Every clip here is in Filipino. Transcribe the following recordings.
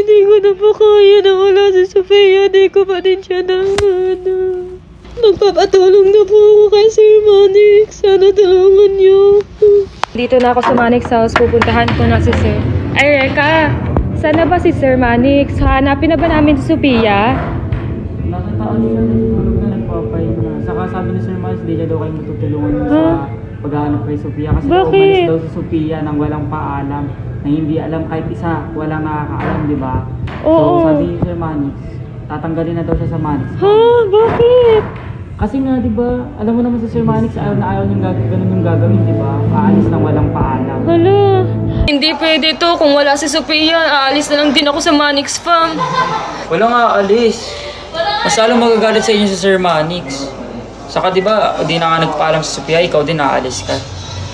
Hindi ko na po kaya na wala si Sofia. Hindi ko pa din siya Magpapatulong na po ako kay Sir Manix. Sana tulungan niyo. Dito na ako sa Manix house. Pupuntahan ko na si Sir. Ay, Reka. Sana ba si Sir Manix? Hanapin na ba namin si Sofia? Nakataon siya. Tulog na nagpapahinga. Saka sabi ni Sir Manix, di niya daw kayo matutulungan sa paghahanap kay Sofia. Kasi umalis daw si Sofia nang walang paalam. Na hindi alam kahit isa. Walang nakakaalam, di ba? So sabi ni Sir Manix, tatanggalin na daw siya sa Manix. Ha? Bakit? Kasi nga, di ba, alam mo naman sa Sir Manix, ayaw na ayaw niyang ganun yung gagawin, di ba? Aalis nang walang paalam. Hala. Hindi pwede to. Kung wala si Sofia, aalis na lang din ako sa Manix Farm. Walang aalis. Mas lalo magagalit sa inyo si Sir Manix. Saka di ba, di na nga nagpaalam sa Sofia, ikaw din aalis ka.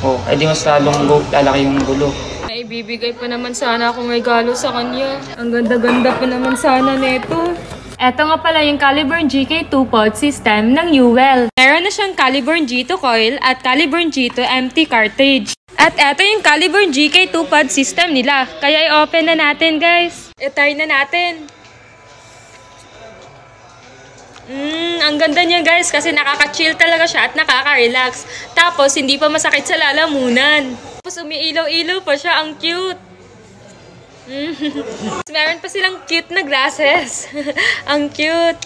Oh, edi mas lalong lalaki yung gulo. Naibibigay pa naman sana akong regalo sa kanya. Ang ganda-ganda pa naman sana neto. Eto nga pala yung Caliburn GK2 pod system ng Newell. Meron na siyang Caliburn G2 coil at Caliburn G2 empty cartridge. At eto yung Caliburn GK2 pod system nila. Kaya i-open na natin, guys. I-try na natin. Ang ganda niya, guys, kasi nakaka-chill talaga siya at nakaka-relax. Tapos hindi pa masakit sa lalamunan. Tapos umiilaw-ilaw pa siya, ang cute. Meron pa silang cute na glasses. Ang cute.